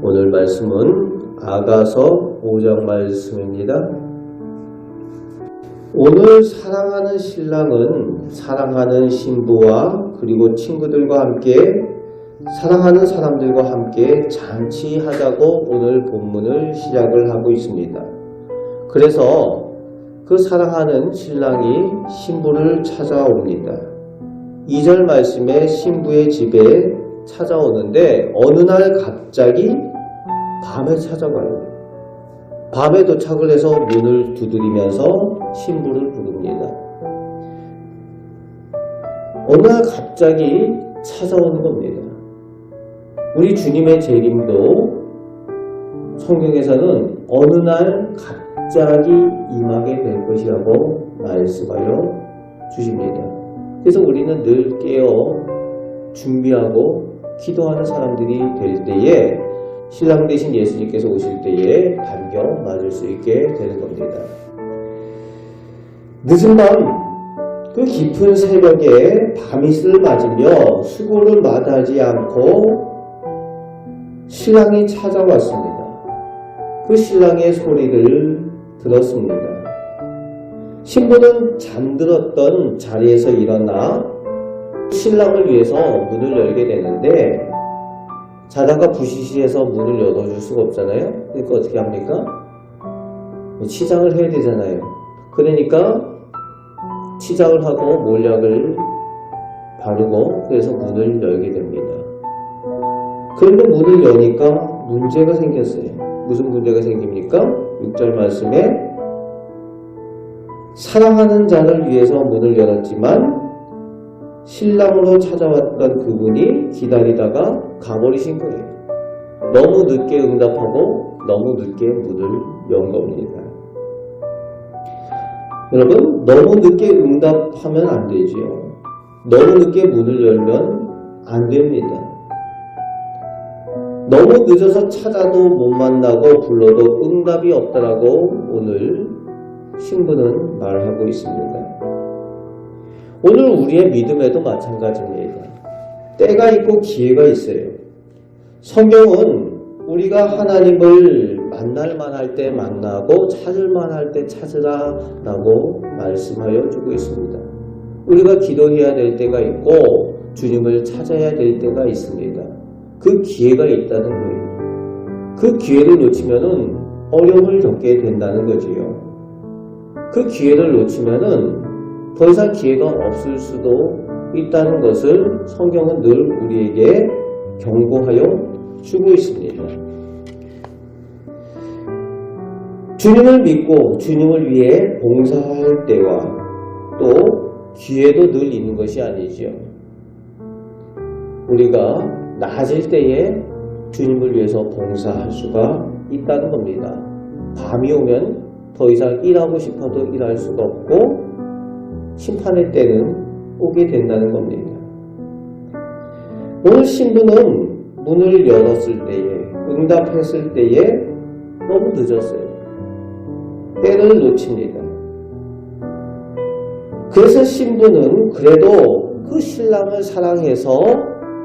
오늘 말씀은 아가서 5장 말씀입니다. 오늘 사랑하는 신랑은 사랑하는 신부와 그리고 친구들과 함께 사랑하는 사람들과 함께 잔치하자고 오늘 본문을 시작을 하고 있습니다. 그래서 그 사랑하는 신랑이 신부를 찾아옵니다. 2절 말씀에 신부의 집에 찾아오는데 어느 날 갑자기 밤에 찾아가요. 밤에 도착을 해서 문을 두드리면서 신부를 부릅니다. 어느 날 갑자기 찾아오는 겁니다. 우리 주님의 재림도 성경에서는 어느 날 갑자기 임하게 될 것이라고 말씀하여 주십니다. 그래서 우리는 늘 깨어 준비하고 기도하는 사람들이 될 때에 신랑 되신 예수님께서 오실 때에 반겨 맞을 수 있게 되는 겁니다. 늦은 밤 그 깊은 새벽에 밤이슬을 맞으며 수고를 마다하지 않고 신랑이 찾아왔습니다. 그 신랑의 소리를 들었습니다. 신부는 잠들었던 자리에서 일어나 신랑을 위해서 문을 열게 되는데 자다가 부시시해서 문을 열어줄 수가 없잖아요. 그러니까 어떻게 합니까? 치장을 해야 되잖아요. 그러니까 치장을 하고 몰약을 바르고 그래서 문을 열게 됩니다. 그런데 문을 여니까 문제가 생겼어요. 무슨 문제가 생깁니까? 6절 말씀에 사랑하는 자를 위해서 문을 열었지만 신랑으로 찾아왔던 그분이 기다리다가 가버리신 거예요. 너무 늦게 응답하고 너무 늦게 문을 연 겁니다. 여러분, 너무 늦게 응답하면 안 되죠. 너무 늦게 문을 열면 안 됩니다. 너무 늦어서 찾아도 못 만나고 불러도 응답이 없다라고 오늘 신부는 말하고 있습니다. 오늘 우리의 믿음에도 마찬가지입니다. 때가 있고 기회가 있어요. 성경은 우리가 하나님을 만날 만할 때 만나고 찾을 만할 때 찾으라 라고 말씀하여 주고 있습니다. 우리가 기도해야 될 때가 있고 주님을 찾아야 될 때가 있습니다. 그 기회가 있다는 거예요. 그 기회를 놓치면은 어려움을 겪게 된다는 거지요. 그 기회를 놓치면은 더 이상 기회가 없을 수도 있다는 것을 성경은 늘 우리에게 경고하여 주고 있습니다. 주님을 믿고 주님을 위해 봉사할 때와 또 기회도 늘 있는 것이 아니죠. 우리가 낮을 때에 주님을 위해서 봉사할 수가 있다는 겁니다. 밤이 오면 더 이상 일하고 싶어도 일할 수가 없고 심판의 때는 오게 된다는 겁니다. 오늘 신부는 문을 열었을 때에 응답했을 때에 너무 늦었어요. 때를 놓칩니다. 그래서 신부는 그래도 그 신랑을 사랑해서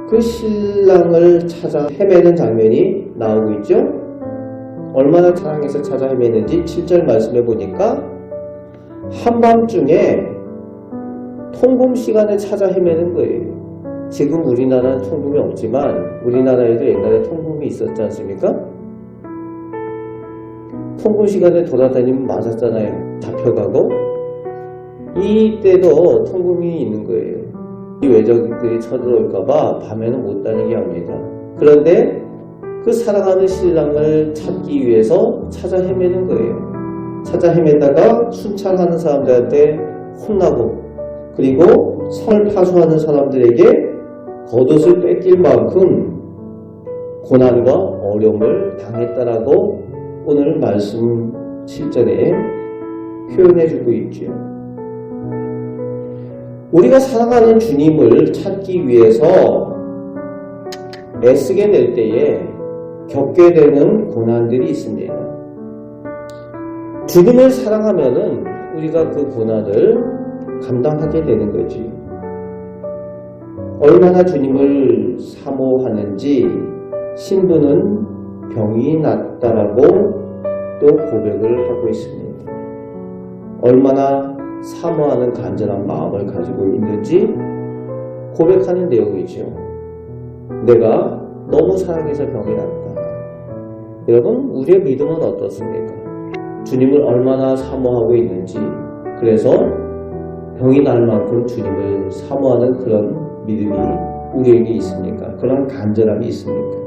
그 신랑을 찾아 헤매는 장면이 나오고 있죠. 얼마나 사랑해서 찾아 헤매는지 7절 말씀해 보니까 한밤중에 통금 시간에 찾아 헤매는 거예요. 지금 우리나라는 통금이 없지만 우리나라에도 옛날에 통금이 있었지 않습니까? 통금 시간에 돌아다니면 맞았잖아요. 잡혀가고. 이때도 통금이 있는 거예요. 이 외적들이 쳐들어올까봐 밤에는 못 다니게 합니다. 그런데 그 사랑하는 신랑을 찾기 위해서 찾아 헤매는 거예요. 찾아 헤매다가 순찰하는 사람들한테 혼나고 그리고 성을 파수하는 사람들에게 겉옷을 뺏길 만큼 고난과 어려움을 당했다라고 오늘 말씀 7절에 표현해주고 있죠. 우리가 사랑하는 주님을 찾기 위해서 애쓰게 될 때에 겪게 되는 고난들이 있습니다. 주님을 사랑하면은 우리가 그 고난을 감당하게 되는 거지. 얼마나 주님을 사모하는지 신부는 병이 났다라고 또 고백을 하고 있습니다. 얼마나 사모하는 간절한 마음을 가지고 있는지 고백하는 내용이죠. 내가 너무 사랑해서 병이 났다. 여러분, 우리의 믿음은 어떻습니까? 주님을 얼마나 사모하고 있는지, 그래서 병이 날 만큼 주님을 사모하는 그런 믿음이 우리에게 있습니까? 그런 간절함이 있습니까?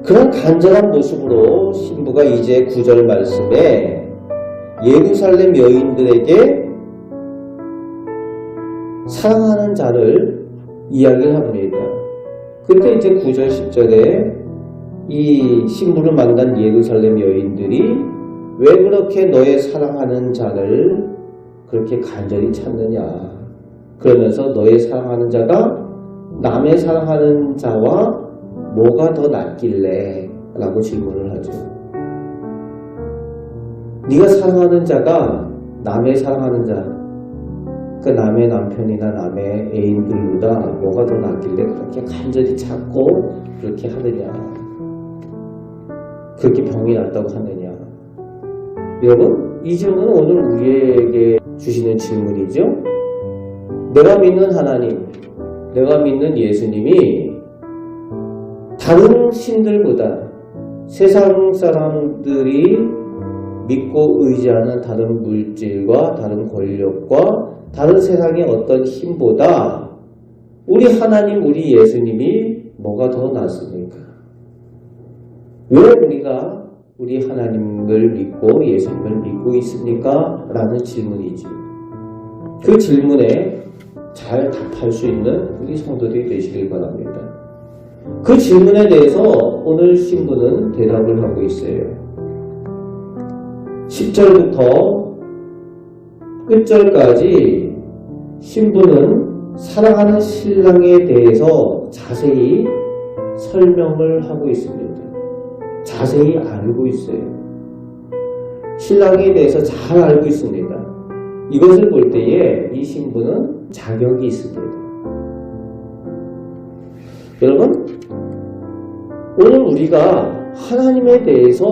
그런 간절한 모습으로 신부가 이제 9절 말씀에 예루살렘 여인들에게 사랑하는 자를 이야기를 합니다. 그때 이제 9절 10절에 이 신부를 만난 예루살렘 여인들이 왜 그렇게 너의 사랑하는 자를 그렇게 간절히 찾느냐, 그러면서 너의 사랑하는 자가 남의 사랑하는 자와 뭐가 더 낫길래? 라고 질문을 하죠. 네가 사랑하는 자가 남의 사랑하는 자, 그 남의 남편이나 남의 애인들보다 뭐가 더 낫길래 그렇게 간절히 찾고 그렇게 하느냐, 그렇게 병이 났다고 하느냐. 여러분, 이 질문은 오늘 우리에게 주시는 질문이죠. 내가 믿는 하나님, 내가 믿는 예수님이 다른 신들보다, 세상 사람들이 믿고 의지하는 다른 물질과 다른 권력과 다른 세상의 어떤 힘보다 우리 하나님, 우리 예수님이 뭐가 더 낫습니까? 왜 우리가 우리 하나님을 믿고 예수님을 믿고 있습니까? 라는 질문이지. 그 질문에 잘 답할 수 있는 우리 성도들이 되시길 바랍니다. 그 질문에 대해서 오늘 신부는 대답을 하고 있어요. 10절부터 끝절까지 신부는 사랑하는 신랑에 대해서 자세히 설명을 하고 있습니다. 자세히 알고 있어요. 신랑에 대해서 잘 알고 있습니다. 이것을 볼 때에 이 신부는 자격이 있습니다. 여러분, 오늘 우리가 하나님에 대해서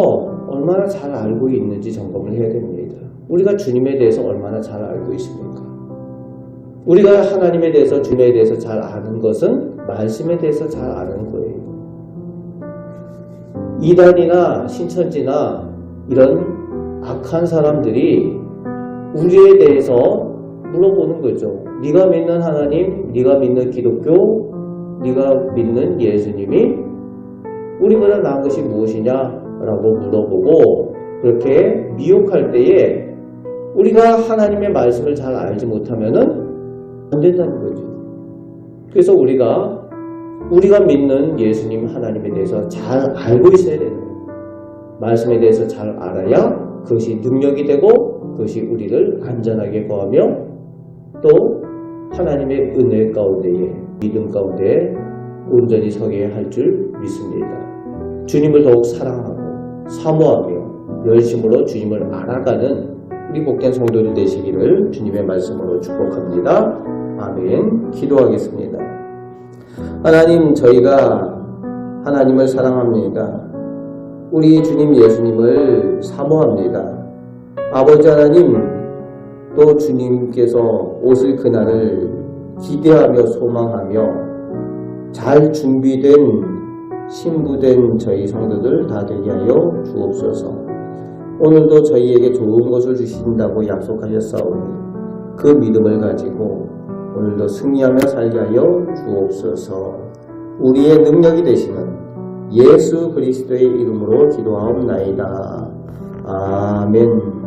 얼마나 잘 알고 있는지 점검을 해야 됩니다. 우리가 주님에 대해서 얼마나 잘 알고 있습니까? 우리가 하나님에 대해서, 주님에 대해서 잘 아는 것은 말씀에 대해서 잘 아는 거예요. 이단이나 신천지나 이런 악한 사람들이 우리에 대해서 물어보는 거죠. 네가 믿는 하나님, 네가 믿는 기독교, 네가 믿는 예수님이 우리보다 나은 것이 무엇이냐? 라고 물어보고 그렇게 미혹할 때에 우리가 하나님의 말씀을 잘 알지 못하면은 안 된다는 거죠. 그래서 우리가 믿는 예수님 하나님에 대해서 잘 알고 있어야 되는 거예요. 말씀에 대해서 잘 알아야 그것이 능력이 되고 그것이 우리를 안전하게 거하며 또 하나님의 은혜 가운데에 믿음 가운데 온전히 서게 할 줄 믿습니다. 주님을 더욱 사랑하고 사모하며 열심으로 주님을 알아가는 우리 복된 성도들 되시기를 주님의 말씀으로 축복합니다. 아멘. 기도하겠습니다. 하나님, 저희가 하나님을 사랑합니다. 우리 주님 예수님을 사모합니다. 아버지 하나님, 또 주님께서 오실 그날을 기대하며 소망하며 잘 준비된 신부된 저희 성도들 다 되게 하여 주옵소서. 오늘도 저희에게 좋은 것을 주신다고 약속하셨사오니 그 믿음을 가지고 오늘도 승리하며 살게 하여 주옵소서. 우리의 능력이 되시는 예수 그리스도의 이름으로 기도하옵나이다. 아멘.